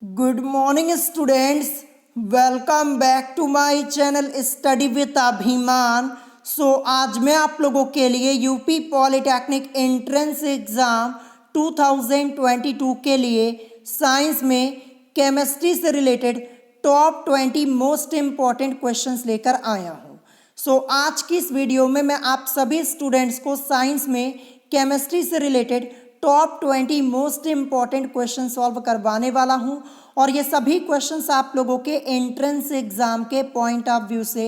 Good morning students, welcome back to my channel study with Abhiman. आज मैं आप लोगों के लिए यूपी पॉलिटेक्निक एंट्रेंस एग्ज़ाम 2022 के लिए साइंस में केमिस्ट्री से related top 20 most important questions लेकर आया हूँ। आज की इस वीडियो में मैं आप सभी स्टूडेंट्स को साइंस में केमिस्ट्री से related top 20 most important question solve करवाने वाला हूं और ये सभी क्वेश्चंस आप लोगों के एंट्रेंस एग्जाम के पॉइंट ऑफ व्यू से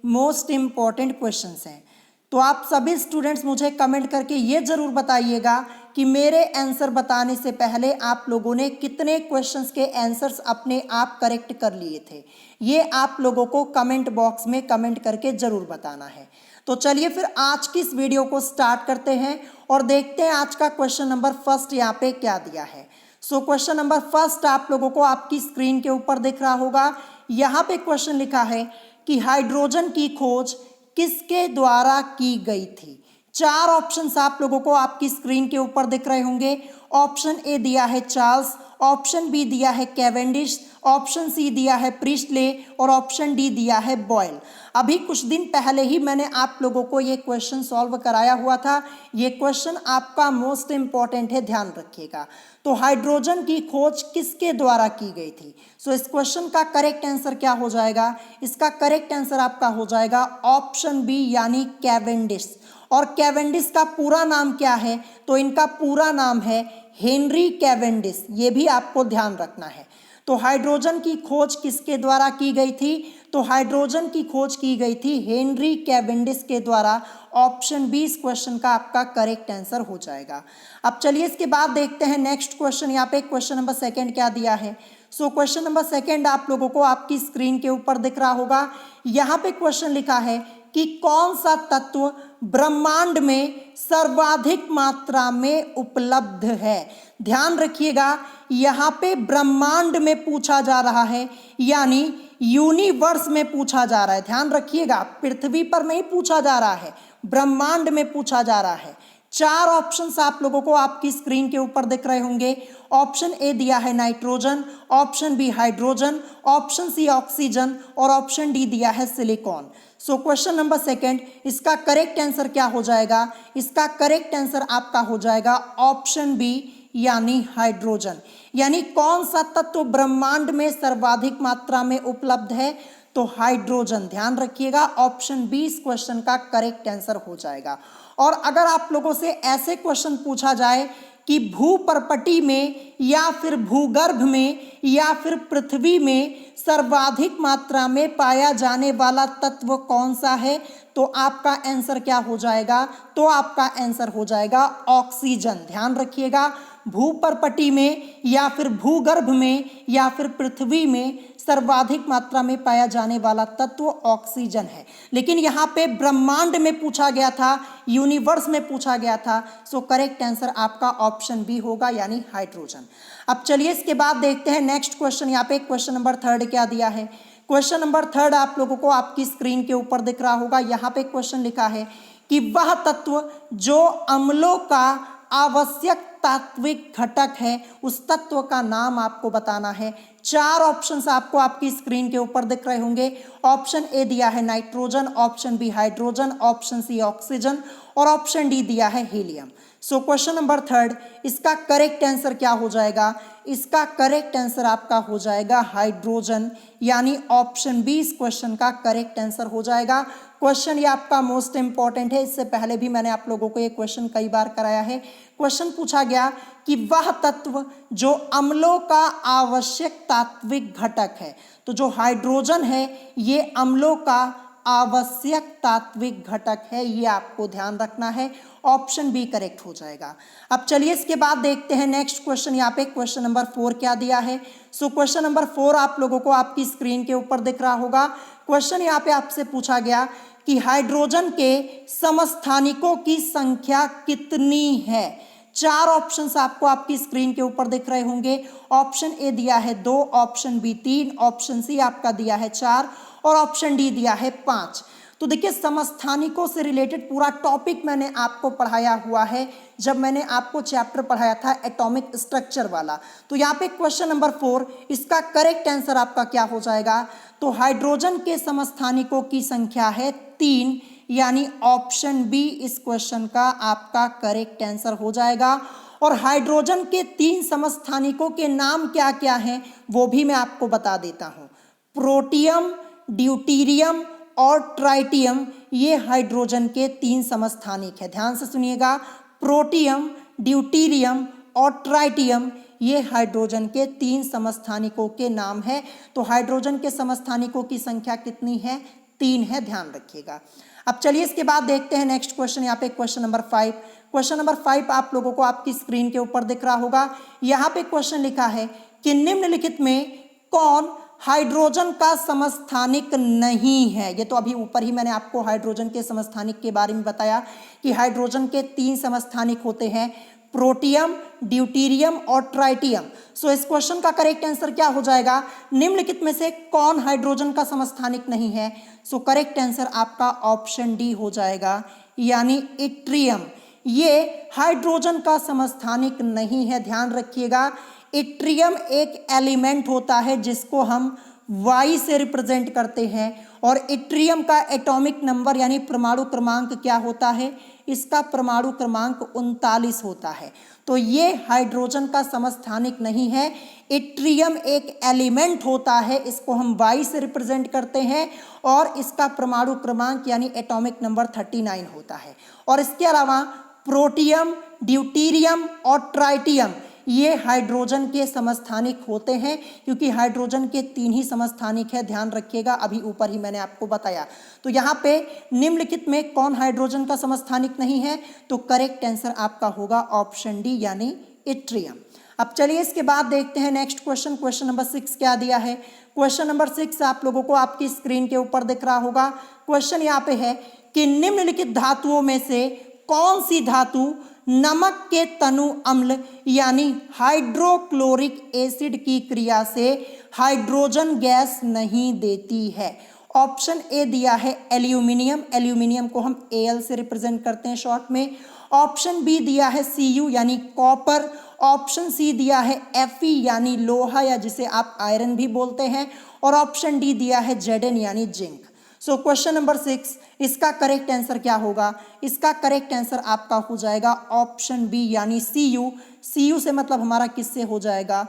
मोस्ट इम्पॉर्टेंट क्वेश्चंस हैं। तो आप सभी स्टूडेंट्स मुझे कमेंट करके ये ज़रूर बताइएगा कि मेरे आंसर बताने से पहले आप लोगों ने कितने क्वेश्चंस के आंसर्स अपने आप करेक्ट कर लिए थे। ये आप लोगों को कमेंट बॉक्स में कमेंट करके ज़रूर बताना है। तो चलिए फिर आज की इस वीडियो को स्टार्ट करते हैं और देखते हैं आज का क्वेश्चन नंबर फर्स्ट यहाँ पे क्या दिया है। क्वेश्चन नंबर फर्स्ट आप लोगों को आपकी स्क्रीन के ऊपर दिख रहा होगा। यहाँ पे क्वेश्चन लिखा है कि हाइड्रोजन की खोज किसके द्वारा की गई थी। चार ऑप्शंस आप लोगों को आपकी स्क्रीन के ऊपर दिख रहे होंगे। ऑप्शन ए दिया है चार्ल्स, ऑप्शन बी दिया है कैवेंडिश, ऑप्शन सी दिया है प्रिस्टले और ऑप्शन डी दिया है बॉयल। अभी कुछ दिन पहले ही मैंने आप लोगों को ये क्वेश्चन सॉल्व कराया हुआ था। ये क्वेश्चन आपका मोस्ट इंपॉर्टेंट है, ध्यान रखिएगा। तो हाइड्रोजन की खोज किसके द्वारा की गई थी। इस क्वेश्चन का करेक्ट आंसर क्या हो जाएगा। इसका करेक्ट आंसर आपका हो जाएगा ऑप्शन बी यानी कैवेंडिश। और कैवेंडिश का पूरा नाम क्या है, तो इनका पूरा नाम है हेनरी कैवेंडिश। ये भी आपको ध्यान रखना है। तो हाइड्रोजन की खोज किसके द्वारा की गई थी, तो हाइड्रोजन की खोज की गई थी हेनरी कैवेंडिश के द्वारा। ऑप्शन बी इस क्वेश्चन का आपका करेक्ट आंसर हो जाएगा। अब चलिए इसके बाद देखते हैं नेक्स्ट क्वेश्चन। यहाँ पे क्वेश्चन नंबर सेकंड क्या दिया है। क्वेश्चन नंबर सेकंड आप लोगों को आपकी स्क्रीन के ऊपर दिख रहा होगा। यहाँ पे क्वेश्चन लिखा है कि कौन सा तत्व ब्रह्मांड में सर्वाधिक मात्रा में उपलब्ध है। ध्यान रखिएगा, यहाँ पे ब्रह्मांड में पूछा जा रहा है, यानी यूनिवर्स में पूछा जा रहा है। ध्यान रखिएगा, पृथ्वी पर नहीं पूछा जा रहा है, ब्रह्मांड में पूछा जा रहा है। चार ऑप्शंस आप लोगों को आपकी स्क्रीन के ऊपर दिख रहे होंगे। ऑप्शन ए दिया है nitrogen, option B hydrogen, option C oxygen और ऑप्शन डी दिया है सिलिकॉन। क्वेश्चन नंबर सेकंड, इसका करेक्ट आंसर क्या हो जाएगा। इसका करेक्ट आंसर आपका हो जाएगा ऑप्शन बी यानी हाइड्रोजन। यानी कौन सा तत्व ब्रह्मांड में सर्वाधिक मात्रा में उपलब्ध है, तो हाइड्रोजन। ध्यान रखिएगा, ऑप्शन बी इस क्वेश्चन का करेक्ट आंसर हो जाएगा। और अगर आप लोगों से ऐसे क्वेश्चन पूछा जाए कि भूपर्पटी में या फिर भूगर्भ में या फिर पृथ्वी में सर्वाधिक मात्रा में पाया जाने वाला तत्व कौन सा है, तो आपका आंसर क्या हो जाएगा, तो आपका आंसर हो जाएगा ऑक्सीजन। ध्यान रखिएगा, भूपर्पटी में या फिर भूगर्भ में या फिर पृथ्वी में सर्वाधिक मात्रा में पाया जाने वाला तत्व ऑक्सीजन है। लेकिन यहाँ पे ब्रह्मांड में पूछा गया था, यूनिवर्स में पूछा गया था। करेक्ट आंसर आपका ऑप्शन बी होगा यानी हाइड्रोजन। अब चलिए इसके बाद देखते हैं नेक्स्ट क्वेश्चन। यहाँ पे क्वेश्चन नंबर थर्ड क्या दिया है। क्वेश्चन नंबर थर्ड आप लोगों को आपकी स्क्रीन के ऊपर दिख रहा होगा। यहाँ पे क्वेश्चन लिखा है कि वह तत्व जो अम्लों का आवश्यक तात्विक घटक है, उस तत्व का नाम आपको बताना है। चार ऑप्शंस आपको आपकी स्क्रीन के ऊपर दिख रहे होंगे। ऑप्शन ए दिया है nitrogen, option B hydrogen, option C oxygen और ऑप्शन डी दिया है हीलियम। क्वेश्चन नंबर थर्ड, इसका करेक्ट आंसर क्या हो जाएगा। इसका करेक्ट आंसर आपका हो जाएगा हाइड्रोजन, यानी ऑप्शन बी इस क्वेश्चन का करेक्ट आंसर हो जाएगा। क्वेश्चन ये आपका मोस्ट इंपॉर्टेंट है, इससे पहले भी मैंने आप लोगों को ये क्वेश्चन कई बार कराया है। क्वेश्चन पूछा गया कि वह तत्व जो अम्लों का आवश्यक तात्विक घटक है, तो जो हाइड्रोजन है ये अम्लों का आवश्यक तात्विक घटक है, ये आपको ध्यान रखना है। ऑप्शन बी करेक्ट हो जाएगा। अब चलिए इसके बाद देखते हैं नेक्स्ट क्वेश्चन। यहाँ पे क्वेश्चन नंबर 4 क्या दिया है। क्वेश्चन नंबर 4 आप लोगों को आपकी स्क्रीन के ऊपर दिख रहा होगा। क्वेश्चन यहाँ पे आपसे पूछा गया कि हाइड्रोजन के समस्थानिकों की संख्या कितनी है। चार ऑप्शंस आपको आपकी स्क्रीन के ऊपर दिख रहे होंगे। ऑप्शन ए दिया है 2, ऑप्शन बी 3, ऑप्शन सी आपका दिया है 4 और ऑप्शन डी दिया है 5। तो देखिए समस्थानिकों से रिलेटेड पूरा टॉपिक मैंने आपको पढ़ाया हुआ है जब मैंने आपको चैप्टर पढ़ाया था एटॉमिक स्ट्रक्चर वाला। तो यहाँ पे क्वेश्चन नंबर 4, इसका करेक्ट आंसर आपका क्या हो जाएगा? तो हाइड्रोजन के समस्थानिकों की संख्या है 3, यानी ऑप्शन बी इस क्वेश्चन का आपका करेक्ट आंसर हो जाएगा। और हाइड्रोजन के 3 समस्थानिकों के नाम क्या क्या हैं वो भी मैं आपको बता देता हूं। प्रोटियम, ड्यूटीरियम और ट्राइटियम, ये हाइड्रोजन के 3 समस्थानिक है। ध्यान से सुनिएगा, प्रोटियम, ड्यूटीरियम और ट्राइटियम, ये हाइड्रोजन के 3 समस्थानिकों के नाम है। तो हाइड्रोजन के समस्थानिकों की संख्या कितनी है? 3 है, ध्यान रखिएगा। अब चलिए इसके बाद देखते हैं नेक्स्ट क्वेश्चन। यहाँ पे क्वेश्चन नंबर 5, क्वेश्चन नंबर 5 आप लोगों को आपकी स्क्रीन के ऊपर दिख रहा होगा। यहाँ पे क्वेश्चन लिखा है कि निम्नलिखित में कौन हाइड्रोजन का समस्थानिक नहीं है? ये तो अभी ऊपर ही मैंने आपको हाइड्रोजन के समस्थानिक के बारे में बताया कि हाइड्रोजन के 3 समस्थानिक होते हैं, प्रोटियम, ड्यूटीरियम और ट्राइटियम। सो इस क्वेश्चन का करेक्ट आंसर क्या हो जाएगा? निम्नलिखित में से कौन हाइड्रोजन का समस्थानिक नहीं है? सो करेक्ट आंसर आपका ऑप्शन डी हो जाएगा, यानी इट्रियम। ये हाइड्रोजन का समस्थानिक नहीं है, ध्यान रखिएगा। इट्रियम एक एलिमेंट होता है जिसको हम Y से रिप्रेजेंट करते हैं और इट्रियम का एटॉमिक नंबर यानी परमाणु क्रमांक क्या होता है? इसका परमाणु क्रमांक 39 होता है। तो ये हाइड्रोजन का समस्थानिक नहीं है। इट्रियम एक एलिमेंट होता है, इसको हम Y से रिप्रेजेंट करते हैं और इसका परमाणु क्रमांक यानी एटॉमिक नंबर 39 होता है। और इसके अलावा प्रोटियम, ड्यूटीरियम और ट्राइटियम, ये हाइड्रोजन के समस्थानिक होते हैं क्योंकि हाइड्रोजन के 3 ही समस्थानिक है, ध्यान रखिएगा, अभी ऊपर ही मैंने आपको बताया। तो यहाँ पे निम्नलिखित में कौन हाइड्रोजन का समस्थानिक नहीं है? तो करेक्ट आंसर आपका होगा ऑप्शन डी, यानी इट्रियम। अब चलिए इसके बाद देखते हैं नेक्स्ट क्वेश्चन। क्वेश्चन नंबर 6 क्या दिया है? क्वेश्चन नंबर 6 आप लोगों को आपकी स्क्रीन के ऊपर दिख रहा होगा। क्वेश्चन यहाँ पे है कि निम्नलिखित धातुओं में से कौन सी धातु नमक के तनु अम्ल यानी हाइड्रोक्लोरिक एसिड की क्रिया से हाइड्रोजन गैस नहीं देती है? ऑप्शन ए दिया है एल्यूमिनियम, एल्यूमिनियम को हम Al से रिप्रेजेंट करते हैं शॉर्ट में। ऑप्शन बी दिया है Cu यानी कॉपर। ऑप्शन सी दिया है Fe यानी लोहा या जिसे आप आयरन भी बोलते हैं। और ऑप्शन डी दिया है Zn यानी जिंक। सो क्वेश्चन नंबर 6, इसका करेक्ट आंसर क्या होगा? इसका करेक्ट आंसर आपका हो जाएगा ऑप्शन बी, यानी Cu। Cu से मतलब हमारा किससे हो जाएगा?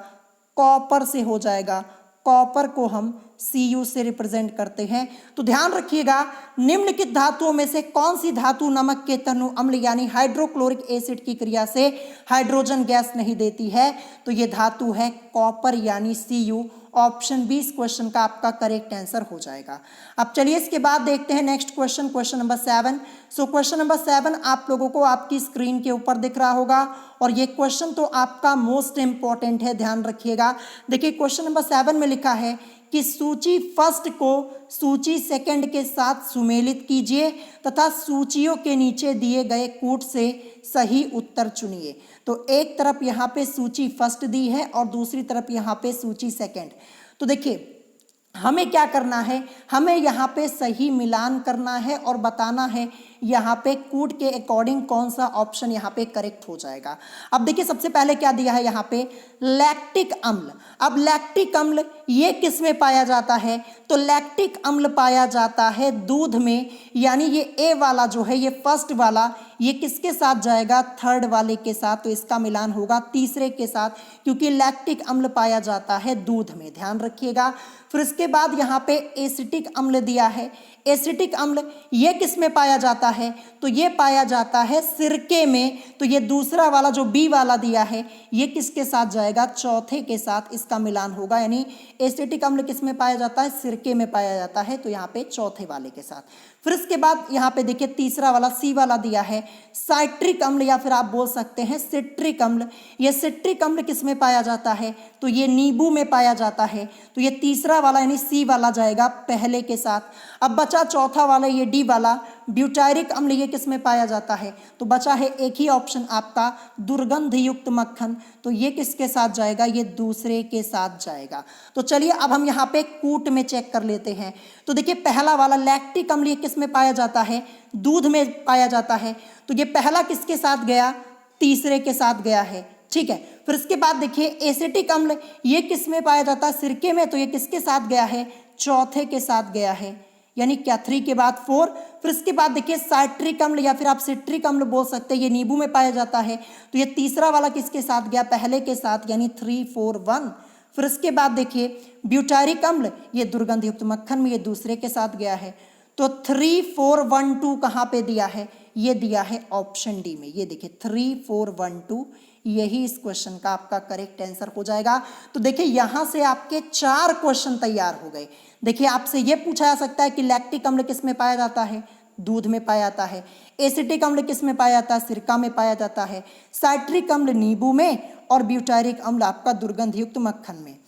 कॉपर से हो जाएगा। कॉपर को हम Cu से रिप्रेजेंट करते हैं। तो ध्यान रखिएगा, निम्नलिखित धातुओं में से कौन सी धातु नमक के तनु अम्ल यानी हाइड्रोक्लोरिक एसिड की क्रिया से हाइड्रोजन गैस नहीं देती है? तो ये धातु है कॉपर यानी Cu। ऑप्शन बी इस क्वेश्चन का आपका करेक्ट आंसर हो जाएगा। अब चलिए इसके बाद देखते हैं नेक्स्ट क्वेश्चन, क्वेश्चन नंबर 7। सो क्वेश्चन नंबर 7 आप लोगों को आपकी स्क्रीन के ऊपर दिख रहा होगा और ये क्वेश्चन तो आपका मोस्ट इंपॉर्टेंट है, ध्यान रखिएगा। देखिए क्वेश्चन नंबर 7 में लिखा है कि सूची फर्स्ट को सूची सेकंड के साथ सुमेलित कीजिए तथा सूचियों के नीचे दिए गए कूट से सही उत्तर चुनिए। तो एक तरफ यहाँ पे सूची फर्स्ट दी है और दूसरी तरफ यहाँ पे सूची सेकंड। तो देखिए हमें क्या करना है, हमें यहाँ पे सही मिलान करना है और बताना है यहाँ पे कूट के अकॉर्डिंग कौन सा ऑप्शन यहाँ पे करेक्ट हो जाएगा। अब देखिए सबसे पहले क्या दिया है यहाँ पे? लैक्टिक अम्ल। अब लैक्टिक अम्ल ये किस में पाया जाता है? तो लैक्टिक अम्ल पाया जाता है दूध में, यानी ये ए वाला जो है ये फर्स्ट वाला, ये किसके साथ जाएगा? थर्ड वाले के साथ। तो इसका मिलान होगा तीसरे के साथ क्योंकि लैक्टिक अम्ल पाया जाता है दूध में, ध्यान रखिएगा। फिर इसके बाद यहाँ पे एसिटिक अम्ल दिया है। एसिटिक अम्ल ये किस में पाया जाता है? तो ये पाया जाता है सिरके में। तो ये दूसरा वाला जो बी वाला दिया है ये किसके साथ जाएगा? चौथे के साथ इसका मिलान होगा, यानी एसिटिक अम्ल किस में पाया जाता है? सिरके में पाया जाता है, तो यहाँ पे चौथे वाले के साथ। फिर इसके बाद यहाँ पे देखिए तीसरा वाला सी वाला दिया है साइट्रिक अम्ल या फिर आप बोल सकते हैं सिट्रिक अम्ल। ये सिट्रिक अम्ल किस में पाया जाता है? तो ये नींबू में पाया जाता है। तो ये तीसरा वाला यानी सी वाला जाएगा पहले के साथ। अब बचा चौथा वाला ये डी वाला, ब्यूटायरिक अम्ल ये किस में पाया जाता है? तो बचा है एक ही ऑप्शन आपका दुर्गंध युक्त मक्खन, तो ये किसके साथ जाएगा? ये दूसरे के साथ जाएगा। तो चलिए अब हम यहाँ पे कूट में चेक कर लेते हैं। तो देखिए पहला वाला लैक्टिक अम्ल ये किस में पाया जाता है? दूध में पाया जाता है। तो ये पहला किसके साथ गया? तीसरे के साथ गया है, ठीक है। फिर इसके बाद देखिए एसिटिक अम्ल ये किस में पाया जाता है? सिरके में, तो ये किसके साथ गया है? चौथे के साथ गया है, यानी क्या 3 के बाद 4। फिर इसके बाद देखिए साइट्रिक अम्ल या फिर आप सिट्रिक अम्ल बोल सकते हैं, ये नींबू में पाया जाता है। तो ये तीसरा वाला किसके साथ गया? पहले के साथ, यानी 3 4 1। फिर इसके बाद देखिए ब्यूटारिक अम्ल ये दुर्गंध युक्त मक्खन में ये दूसरे के साथ गया है। तो 3 4 1 2 कहाँ पे दिया है? ये दिया है ऑप्शन डी में। ये देखिए 3 4 1 2 यही इस क्वेश्चन का आपका करेक्ट आंसर हो जाएगा। तो देखिए यहां से आपके 4 क्वेश्चन तैयार हो गए। देखिए आपसे ये पूछा जा सकता है कि लैक्टिक अम्ल किस में पाया जाता है? दूध में पाया जाता है। एसिटिक अम्ल किस में पाया जाता है? सिरका में पाया जाता है। साइट्रिक अम्ल नींबू में, और ब्यूटायरिक अम्ल आपका दुर्गंध युक्त मक्खन में।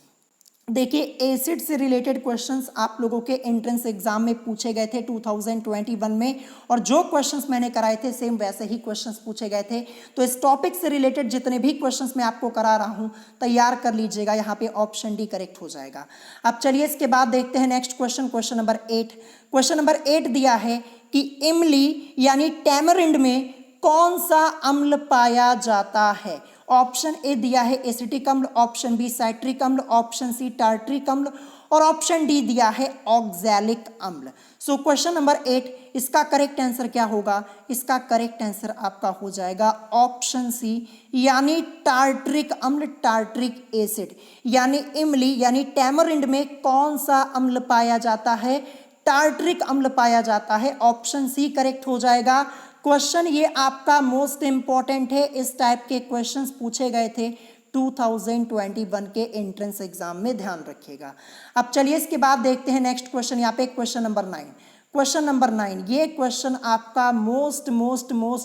देखिए एसिड से रिलेटेड क्वेश्चंस आप लोगों के एंट्रेंस एग्जाम में पूछे गए थे 2021 में, और जो क्वेश्चंस मैंने कराए थे सेम वैसे ही क्वेश्चंस पूछे गए थे। तो इस टॉपिक से रिलेटेड जितने भी क्वेश्चंस मैं आपको करा रहा हूं तैयार कर लीजिएगा, यहाँ पे ऑप्शन डी करेक्ट हो जाएगा। अब चलिए इसके बाद देखते हैं next question, question number 8। Question number 8 दिया है कि इमली यानी टैमरिंड में कौन सा अम्ल पाया जाता है? ऑप्शन ए दिया है एसिटिक अम्ल, ऑप्शन बी साइट्रिक अम्ल, ऑप्शन सी टार्ट्रिक अम्ल, और ऑप्शन डी दिया है ऑक्सैलिक अम्ल। सो क्वेश्चन नंबर 8 इसका करेक्ट आंसर क्या होगा? इसका करेक्ट आंसर आपका हो जाएगा ऑप्शन सी, यानी टार्ट्रिक अम्ल, टार्ट्रिक एसिड। यानी इमली यानी टैमरिंड में कौन सा अम्ल पाया जाता है? टार्ट्रिक अम्ल पाया जाता है। ऑप्शन सी करेक्ट हो जाएगा। क्वेश्चन ये आपका मोस्ट इंपॉर्टेंट है, इस टाइप के क्वेश्चंस पूछे गए थे 2021 के एंट्रेंस एग्जाम में, ध्यान रखिएगा। अब चलिए इसके बाद देखते हैं नेक्स्ट क्वेश्चन, यहाँ पे क्वेश्चन नंबर 9। क्वेश्चन नंबर 9 ये क्वेश्चन आपका मोस्ट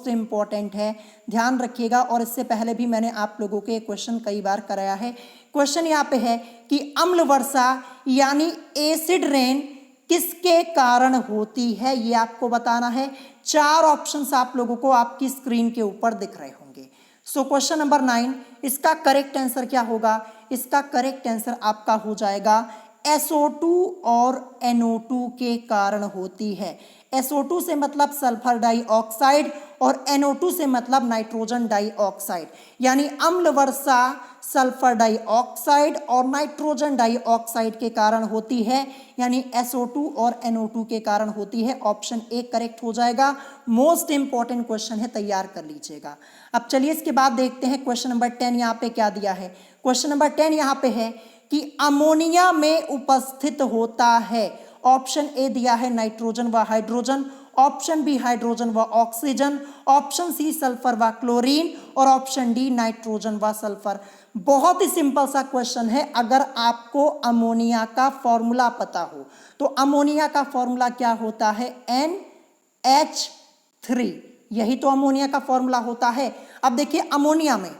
इंपॉर्टेंट है, ध्यान रखिएगा। और इससे पहले भी मैंने आप लोगों के क्वेश्चन कई बार कराया है। क्वेश्चन यहाँ पे है कि अम्ल वर्षा यानी एसिड रेन किसके कारण होती है, ये आपको बताना है। 4 ऑप्शंस आप लोगों को आपकी स्क्रीन के ऊपर दिख रहे होंगे। सो क्वेश्चन नंबर 9 इसका करेक्ट आंसर क्या होगा? इसका करेक्ट आंसर आपका हो जाएगा SO2 और NO2 के कारण होती है। SO2 से मतलब सल्फर डाइऑक्साइड और NO2 से मतलब नाइट्रोजन डाइऑक्साइड, यानी अम्ल वर्षा सल्फर डाइऑक्साइड और नाइट्रोजन डाइऑक्साइड के कारण होती है, यानी SO2 और NO2 के कारण होती है। ऑप्शन ए करेक्ट हो जाएगा। मोस्ट इंपॉर्टेंट क्वेश्चन है, तैयार कर लीजिएगा। अब चलिए इसके बाद देखते हैं क्वेश्चन नंबर 10 यहाँ पे क्या दिया है। क्वेश्चन नंबर 10 यहाँ पे है कि अमोनिया में उपस्थित होता है। ऑप्शन ए दिया है नाइट्रोजन व हाइड्रोजन, ऑप्शन बी हाइड्रोजन व ऑक्सीजन, ऑप्शन सी सल्फर व क्लोरीन, और ऑप्शन डी नाइट्रोजन व सल्फर। बहुत ही सिंपल सा क्वेश्चन है। अगर आपको अमोनिया का फॉर्मूला पता हो तो अमोनिया का फॉर्मूला क्या होता है? NH3, यही तो अमोनिया का फॉर्मूला होता है। अब देखिए अमोनिया में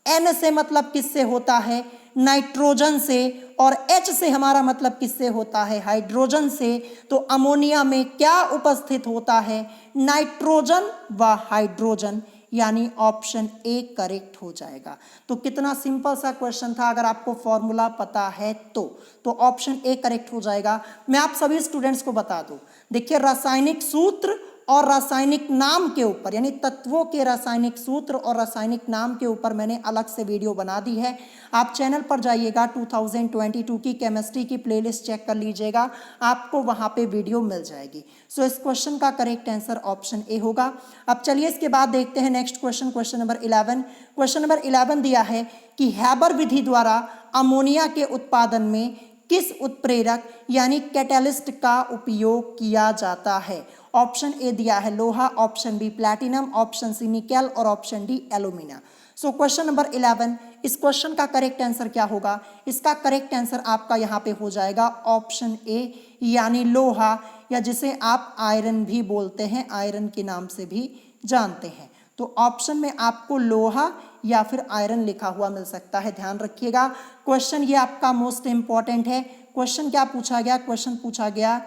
N से मतलब किससे होता है? नाइट्रोजन से, और H से हमारा मतलब किससे होता है? हाइड्रोजन से। तो अमोनिया में क्या उपस्थित होता है? नाइट्रोजन व हाइड्रोजन, यानी ऑप्शन ए करेक्ट हो जाएगा। तो कितना सिंपल सा क्वेश्चन था, अगर आपको फॉर्मूला पता है तो ऑप्शन ए करेक्ट हो जाएगा। मैं आप सभी स्टूडेंट्स को बता दूं, देखिए रासायनिक सूत्र और रासायनिक नाम के ऊपर, यानी तत्वों के रासायनिक सूत्र और रासायनिक नाम के ऊपर मैंने अलग से वीडियो बना दी है। आप चैनल पर जाइएगा, 2022 की केमिस्ट्री की प्लेलिस्ट चेक कर लीजिएगा, आपको वहां पे वीडियो मिल जाएगी। सो इस क्वेश्चन का करेक्ट आंसर ऑप्शन ए होगा। अब चलिए इसके बाद देखते हैं next question, question number 11। Question number 11 दिया है कि हैबर विधि द्वारा अमोनिया के उत्पादन में किस उत्प्रेरक यानी कैटलिस्ट का उपयोग किया जाता है? ऑप्शन ए दिया है लोहा, option B platinum, option C nickel, और option D alumina. So question number 11, इस क्वेश्चन का करेक्ट आंसर क्या होगा? इसका करेक्ट आंसर आपका यहाँ पे हो जाएगा ऑप्शन ए, यानी लोहा, या जिसे आप आयरन भी बोलते हैं, आयरन के नाम से भी जानते हैं। तो ऑप्शन में आपको लोहा या फिर आयरन लिखा हुआ मिल सकता है, ध्यान रखिएगा। क्वेश्चन ये आपका मोस्ट इंपॉर्टेंट है। क्वेश्चन क्या पूछा गया? क्वेश्चन पूछा गया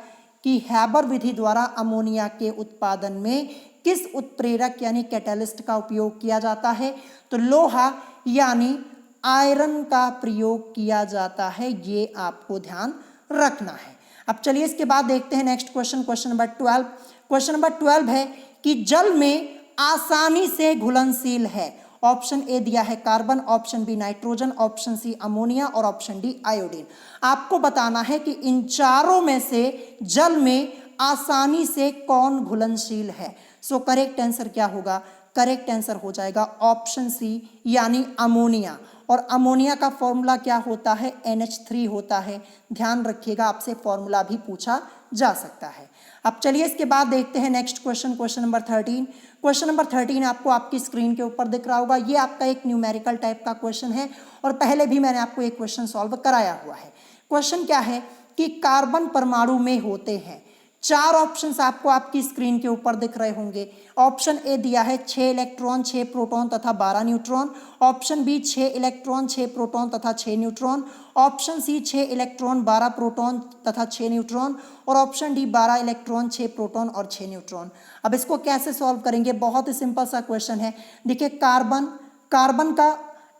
कि हैबर विधि द्वारा अमोनिया के उत्पादन में किस उत्प्रेरक यानी कैटलिस्ट का उपयोग किया जाता है? तो लोहा यानी आयरन का प्रयोग किया जाता है, ये आपको ध्यान रखना है। अब चलिए इसके बाद देखते हैं next question, question number 12। Question number 12 है कि जल में आसानी से घुलनशील है। ऑप्शन ए दिया है carbon, option B nitrogen, option C ammonia और ऑप्शन डी आयोडीन। आपको बताना है कि इन चारों में से जल में आसानी से कौन घुलनशील है। सो करेक्ट आंसर क्या होगा? करेक्ट आंसर हो जाएगा ऑप्शन सी यानी अमोनिया। और अमोनिया का फॉर्मूला क्या होता है? NH3 होता है। ध्यान रखिएगा, आपसे फॉर्मूला भी पूछा जा सकता है। अब चलिए इसके बाद देखते हैं next question, question number 13। Question number 13 आपको आपकी स्क्रीन के ऊपर दिख रहा होगा। ये आपका एक न्यूमेरिकल टाइप का क्वेश्चन है और पहले भी मैंने आपको एक क्वेश्चन सॉल्व कराया हुआ है। क्वेश्चन क्या है कि कार्बन परमाणु में होते हैं, 4 ऑप्शंस आपको आपकी स्क्रीन के ऊपर दिख रहे होंगे। ऑप्शन ए दिया है 6 इलेक्ट्रॉन 6 प्रोटॉन तथा 12 neutron, option B 6 electron 6 proton तथा 6 neutron, option C 6 electron 12 proton तथा 6 न्यूट्रॉन और ऑप्शन डी 12 इलेक्ट्रॉन 6 प्रोटॉन और 6 न्यूट्रॉन। अब इसको कैसे सॉल्व करेंगे? बहुत ही सिंपल सा क्वेश्चन है। देखिए कार्बन का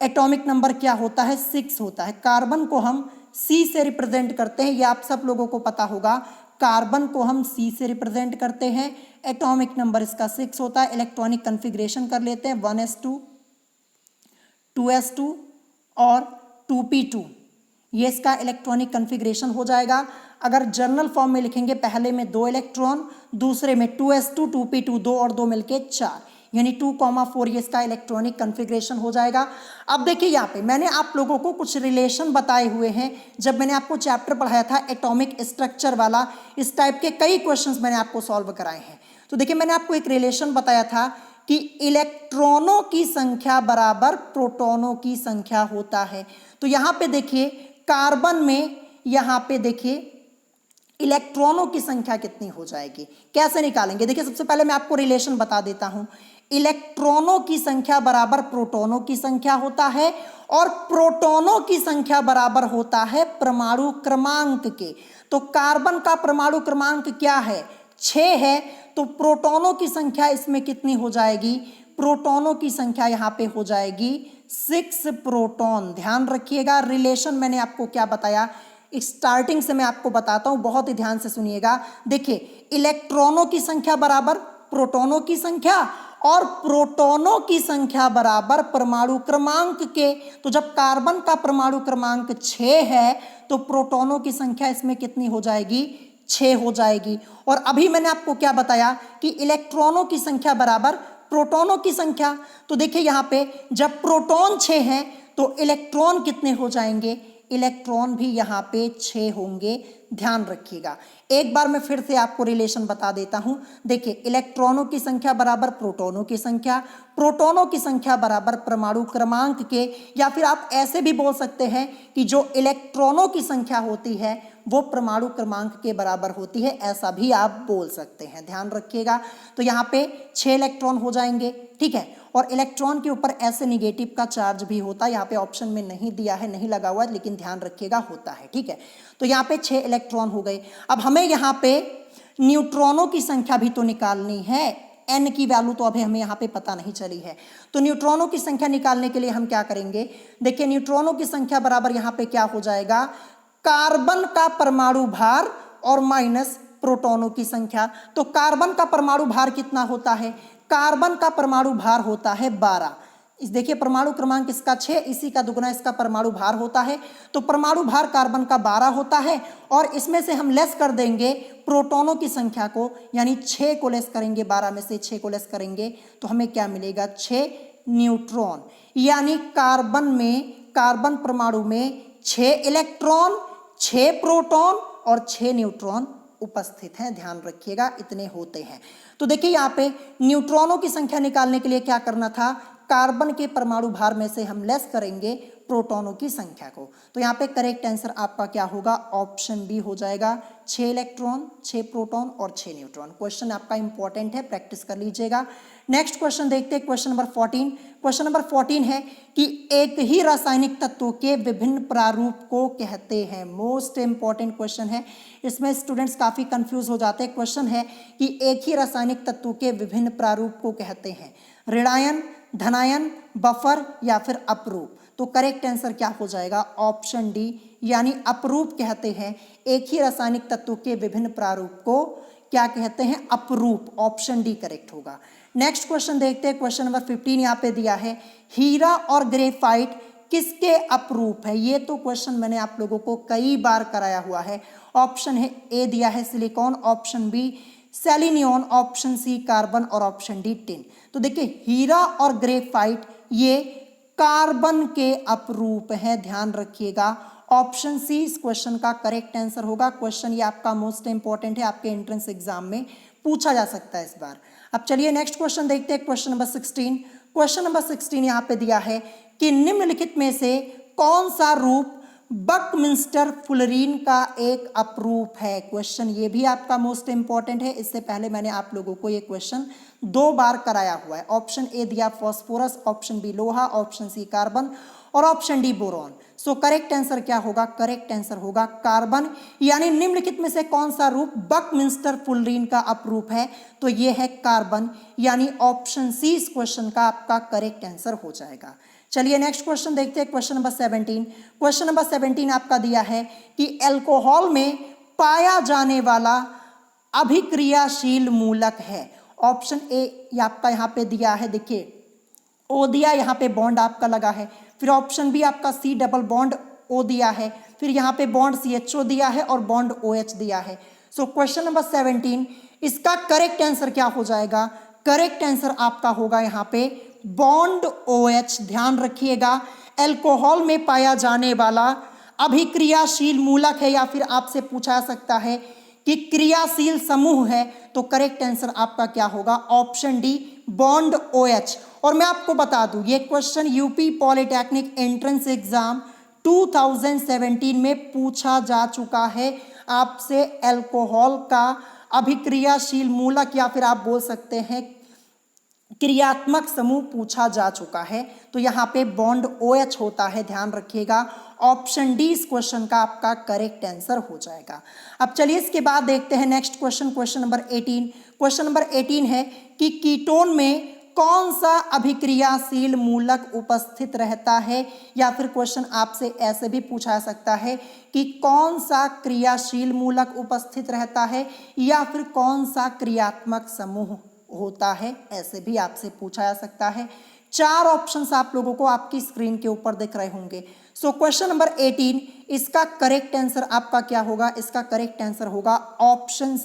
एटॉमिक नंबर क्या होता है? 6 होता है। कार्बन को हम C से रिप्रेजेंट करते हैं, ये आप सब लोगों को पता होगा। कार्बन को हम C से रिप्रेजेंट करते हैं, एटॉमिक नंबर इसका 6 होता है। इलेक्ट्रॉनिक कन्फिग्रेशन कर लेते हैं 1s2 2s2 और 2p2, ये इसका इलेक्ट्रॉनिक कन्फिग्रेशन हो जाएगा। अगर जर्नल फॉर्म में लिखेंगे, पहले में 2 इलेक्ट्रॉन, दूसरे में 2s2 2p2, 2 और 2 मिलके 4, यानी 2,4 ये इसका इलेक्ट्रॉनिक कन्फिग्रेशन हो जाएगा। अब देखिए यहाँ पे मैंने आप लोगों को कुछ रिलेशन बताए हुए हैं। जब मैंने आपको चैप्टर पढ़ाया था एटॉमिक स्ट्रक्चर वाला, इस टाइप के कई क्वेश्चंस मैंने आपको सॉल्व कराए हैं। तो देखिए मैंने आपको एक रिलेशन बताया था कि इलेक्ट्रॉनों की संख्या बराबर प्रोटॉनों की संख्या होता है। तो यहाँ पे देखिए कार्बन में, यहाँ पे देखिए इलेक्ट्रॉनों की संख्या कितनी हो जाएगी, कैसे निकालेंगे? देखिए सबसे पहले मैं आपको रिलेशन बता देता हूं। इलेक्ट्रॉनों की संख्या बराबर प्रोटॉनों की संख्या होता है और प्रोटॉनों की संख्या बराबर होता है परमाणु क्रमांक के। तो कार्बन का परमाणु क्रमांक क्या है? 6 है। तो प्रोटॉनों की संख्या इसमें कितनी हो जाएगी? प्रोटॉनों की संख्या यहाँ पे हो जाएगी 6 प्रोटॉन। ध्यान रखिएगा, रिलेशन मैंने आपको क्या बताया, स्टार्टिंग से मैं आपको बताता हूं, बहुत ही ध्यान से सुनिएगा। देखिए इलेक्ट्रॉनों की संख्या बराबर प्रोटॉनों की संख्या और प्रोटॉनों की संख्या बराबर परमाणु क्रमांक के। तो जब कार्बन का परमाणु क्रमांक 6 है तो प्रोटॉनों की संख्या इसमें कितनी हो जाएगी? 6 हो जाएगी। और अभी मैंने आपको क्या बताया कि इलेक्ट्रॉनों की संख्या बराबर प्रोटॉनों की संख्या। तो देखिए यहाँ पे जब प्रोटॉन 6 हैं तो इलेक्ट्रॉन कितने हो जाएंगे? इलेक्ट्रॉन भी यहाँ पे 6 होंगे। ध्यान रखिएगा, एक बार मैं फिर से आपको रिलेशन बता देता हूं। देखिए इलेक्ट्रॉनों की संख्या बराबर प्रोटॉनों की संख्या, प्रोटॉनों की संख्या बराबर परमाणु क्रमांक के, या फिर आप ऐसे भी बोल सकते हैं कि जो इलेक्ट्रॉनों की संख्या होती है वो परमाणु क्रमांक के बराबर होती है, ऐसा भी आप बोल सकते हैं। ध्यान रखिएगा। तो यहाँ पे 6 इलेक्ट्रॉन हो जाएंगे, ठीक है। और इलेक्ट्रॉन के ऊपर ऐसे निगेटिव का चार्ज भी होता है, यहाँ पे ऑप्शन में नहीं दिया है, नहीं लगा हुआ है, लेकिन ध्यान रखिएगा होता है, ठीक है। तो यहाँ पे 6 इलेक्ट्रॉन हो गए। अब हमें यहाँ पे न्यूट्रॉनों की संख्या भी तो निकालनी है। n की वैल्यू तो अभी हमें यहाँ पे पता नहीं चली है। तो न्यूट्रॉनों की संख्या निकालने के लिए हम क्या करेंगे? देखिए न्यूट्रॉनों की संख्या बराबर यहाँ पे क्या हो जाएगा? कार्बन का परमाणु भार और माइनस प्रोटॉनों की संख्या। तो कार्बन का परमाणु भार कितना होता है? कार्बन का परमाणु भार होता है 12। इस देखिए परमाणु क्रमांक इसका 6, इसी का दुगना इसका परमाणु भार होता है। तो परमाणु भार कार्बन का 12 होता है और इसमें से हम लेस कर देंगे प्रोटॉनों की संख्या को, यानी 6 को लेस करेंगे, 12 में से 6 को लेस करेंगे तो हमें क्या मिलेगा? 6 न्यूट्रॉन। यानी कार्बन परमाणु में 6 इलेक्ट्रॉन, 6 प्रोटॉन और 6 न्यूट्रॉन उपस्थित हैं। ध्यान रखिएगा, इतने होते हैं। तो देखिए यहाँ पे न्यूट्रॉनों की संख्या निकालने के लिए क्या करना था? कार्बन के परमाणु भार में से हम लेस करेंगे प्रोटॉनों की संख्या को। तो यहाँ पे करेक्ट आंसर आपका क्या होगा, ऑप्शन बी हो जाएगा। 6 इलेक्ट्रॉन, 6 प्रोटॉन और 6 न्यूट्रॉन। क्वेश्चन आपका इंपॉर्टेंट है, प्रैक्टिस कर लीजिएगा। नेक्स्ट क्वेश्चन देखते हैं, क्वेश्चन नंबर 14। क्वेश्चन नंबर 14 है कि एक ही रासायनिक तत्वों के विभिन्न प्रारूप को कहते हैं। मोस्ट इंपॉर्टेंट क्वेश्चन है, इसमें स्टूडेंट्स काफी कंफ्यूज हो जाते हैं। क्वेश्चन है कि एक ही रासायनिक तत्वों के विभिन्न प्रारूप को कहते हैं, ऋणायन, धनायन, बफर या फिर अपरूप। तो करेक्ट आंसर क्या हो जाएगा, ऑप्शन डी, यानी अपरूप कहते हैं। एक ही रासायनिक तत्वों के विभिन्न प्रारूप को क्या कहते हैं, अपरूप। ऑप्शन डी करेक्ट होगा। नेक्स्ट क्वेश्चन देखते हैं, क्वेश्चन नंबर 15 यहाँ पे दिया है, हीरा और ग्रेफाइट किसके अपरूप है। ये तो क्वेश्चन मैंने आप लोगों को कई बार कराया हुआ है। ऑप्शन है ए दिया है silicon, option B selenium, option C carbon और ऑप्शन डी टिन। तो देखिए हीरा और ग्रेफाइट ये कार्बन के अपरूप है, ध्यान रखिएगा। ऑप्शन सी इस क्वेश्चन का करेक्ट आंसर होगा। क्वेश्चन ये आपका मोस्ट इंपॉर्टेंट है, आपके एंट्रेंस एग्जाम में पूछा जा सकता है इस बार। अब चलिए नेक्स्ट क्वेश्चन देखते हैं, क्वेश्चन नंबर 16। क्वेश्चन नंबर 16 यहाँ पे दिया है कि निम्नलिखित में से कौन सा रूप बकमिंस्टर फुलरीन का एक अपरूप है। क्वेश्चन ये भी आपका मोस्ट इंपॉर्टेंट है, इससे पहले मैंने आप लोगों को ये क्वेश्चन 2 बार कराया हुआ है। ऑप्शन ए दिया फास्फोरस, ऑप्शन बी लोहा, ऑप्शन सी कार्बन और option D boron. So correct answer क्या होगा, करेक्ट आंसर होगा कार्बन। यानी निम्नलिखित में से कौन सा रूप बकमिंस्टर फुलरीन का अपरूप है, तो ये है कार्बन, यानी ऑप्शन सी इस क्वेश्चन का आपका करेक्ट आंसर हो जाएगा। चलिए नेक्स्ट क्वेश्चन देखते हैं, क्वेश्चन नंबर 17। क्वेश्चन नंबर 17 आपका दिया है कि अल्कोहल में पाया जाने वाला अभिक्रियाशील मूलक है। ऑप्शन ए आपका यहाँ पे दिया है, देखिए ओ दिया, यहाँ पे बॉन्ड आपका लगा है। फिर ऑप्शन बी आपका सी डबल बॉन्ड ओ दिया है, फिर यहाँ पे बॉन्ड CHO दिया है और बॉन्ड OH दिया है। सो क्वेश्चन नंबर 17 इसका करेक्ट आंसर क्या हो जाएगा, करेक्ट आंसर आपका होगा यहाँ पे बॉन्ड OH। ध्यान रखिएगा, अल्कोहल में पाया जाने वाला अभिक्रियाशील मूलक है, या फिर आपसे पूछा सकता है कि क्रियाशील समूह है, तो करेक्ट आंसर आपका क्या होगा, ऑप्शन डी बॉन्ड OH। और मैं आपको बता दूं ये question UP polytechnic entrance exam 2017 में पूछा जा चुका है। आपसे अल्कोहल का अभिक्रियाशील मूलक या फिर आप बोल सकते हैं क्रियात्मक समूह पूछा जा चुका है। तो यहाँ पे बॉन्ड OH होता है, ध्यान रखिएगा। ऑप्शन डी इस क्वेश्चन का आपका करेक्ट आंसर हो जाएगा। अब चलिए इसके बाद देखते हैं next question, question number 18। Question number 18 है कि कीटोन में कौन सा अभिक्रियाशील मूलक उपस्थित रहता है, या फिर क्वेश्चन आपसे ऐसे भी पूछा जा सकता है कि कौन सा क्रियाशील मूलक उपस्थित रहता है, या फिर कौन सा क्रियात्मक समूह होता है, ऐसे भी आपसे पूछा जा सकता है। 4 ऑप्शंस आप लोगों को आपकी स्क्रीन के ऊपर दिख रहे होंगे। सो क्वेश्चन नंबर 18 इसका करेक्ट आंसर आपका क्या होगा, इसका करेक्ट आंसर होगा option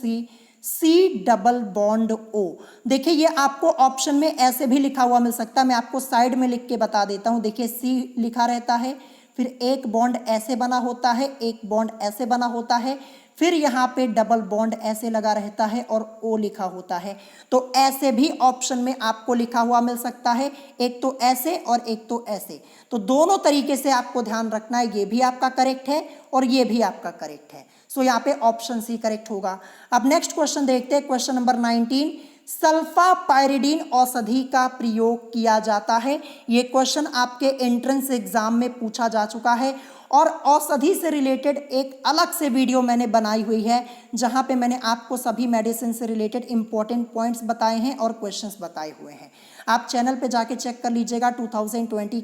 C double bond O। देखिए ये आपको ऑप्शन में ऐसे भी लिखा हुआ मिल सकता है, मैं आपको साइड में लिख के बता देता हूं। देखिए सी लिखा रहता है, फिर एक बॉन्ड ऐसे बना होता है, एक बॉन्ड ऐसे बना होता है, फिर यहाँ पे डबल बॉन्ड ऐसे लगा रहता है और O लिखा होता है। तो ऐसे भी ऑप्शन में आपको लिखा हुआ मिल सकता है, एक तो ऐसे और एक तो ऐसे। तो दोनों तरीके से आपको ध्यान रखना है, ये भी आपका करेक्ट है और ये भी आपका करेक्ट है। सो यहाँ पे ऑप्शन सी करेक्ट होगा। अब नेक्स्ट क्वेश्चन देखते हैं, क्वेश्चन नंबर 19। सल्फापायरिडीन औषधि का प्रयोग किया जाता है। ये क्वेश्चन आपके एंट्रेंस एग्जाम में पूछा जा चुका है, और औषधि से रिलेटेड एक अलग से वीडियो मैंने बनाई हुई है, जहां पे मैंने आपको सभी मेडिसिन से रिलेटेड इंपॉर्टेंट पॉइंट्स बताए हैं और क्वेश्चंस बताए हुए हैं। आप चैनल पे जाके चेक कर लीजिएगा, 2022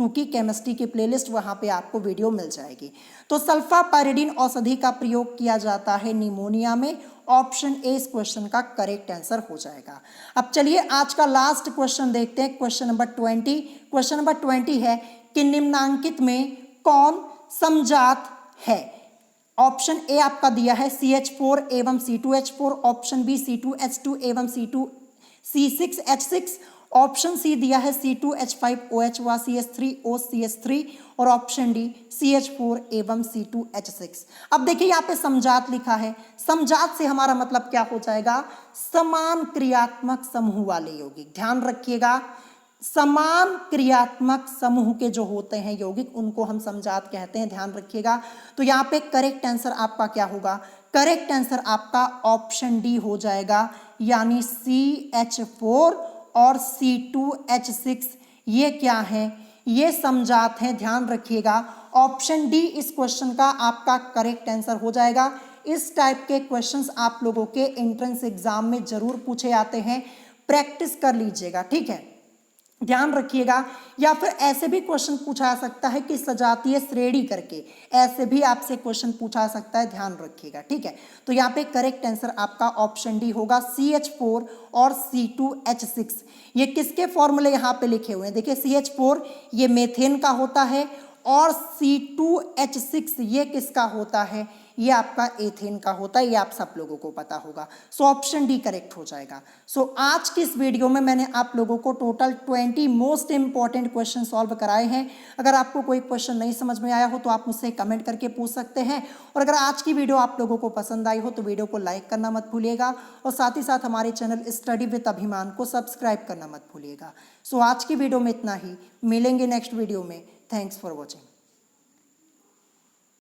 की केमिस्ट्री की प्लेलिस्ट, वहां पे आपको वीडियो मिल जाएगी। तो सल्फापायरिडीन औषधि का प्रयोग किया जाता है निमोनिया में। ऑप्शन ए इस क्वेश्चन का करेक्ट आंसर हो जाएगा। अब चलिए आज का लास्ट क्वेश्चन देखते हैं, क्वेश्चन नंबर 20। क्वेश्चन नंबर 20 है कि निम्नांकित में कौन समजात है। ऑप्शन ए आपका दिया है CH4 एवं C2H4, ऑप्शन बी C2H2 एवं C6H6, ऑप्शन सी दिया है C2H5OH व CH3OCH3, और ऑप्शन डी CH4 एवं C2H6। अब देखिए यहाँ पे समजात लिखा है, समजात से हमारा मतलब क्या हो जाएगा, समान क्रियात्मक समूह वाले यौगिक। ध्यान रखिएगा, समान क्रियात्मक समूह के जो होते हैं यौगिक, उनको हम समजात कहते हैं, ध्यान रखिएगा। तो यहाँ पे करेक्ट आंसर आपका क्या होगा? करेक्ट आंसर आपका ऑप्शन डी हो जाएगा, यानी CH4 और C2H6 ये क्या है? ये समजात हैं, ध्यान रखिएगा। ऑप्शन डी इस क्वेश्चन का आपका करेक्ट आंसर हो जाएगा। इस टाइप के क्वेश्चंस आप लोगों के एंट्रेंस एग्जाम में जरूर पूछे जाते हैं, प्रैक्टिस कर लीजिएगा, ठीक है, ध्यान रखिएगा। या फिर ऐसे भी क्वेश्चन पूछा जा सकता है कि सजातीय श्रेणी करके, ऐसे भी आपसे क्वेश्चन पूछा जा सकता है, ध्यान रखिएगा, ठीक है। तो यहाँ पे करेक्ट आंसर आपका ऑप्शन डी होगा, CH4 और C2H6। ये किसके फॉर्मूले यहाँ पे लिखे हुए हैं? देखिए CH4 ये मेथेन का होता है और C2H6 ये किसका होता है? ये आपका एथेन का होता है, ये आप सब लोगों को पता होगा। सो ऑप्शन डी करेक्ट हो जाएगा। सो आज की इस वीडियो में मैंने आप लोगों को total 20 most important question solve कराए हैं। अगर आपको कोई क्वेश्चन नहीं समझ में आया हो तो आप मुझसे कमेंट करके पूछ सकते हैं। और अगर आज की वीडियो आप लोगों को पसंद आई हो तो वीडियो को लाइक करना मत भूलिएगा और साथ ही साथ हमारे चैनल स्टडी विद अभिमान को सब्सक्राइब करना मत भूलिएगा। सो आज की वीडियो में इतना ही, मिलेंगे नेक्स्ट वीडियो में। Thanks for watching.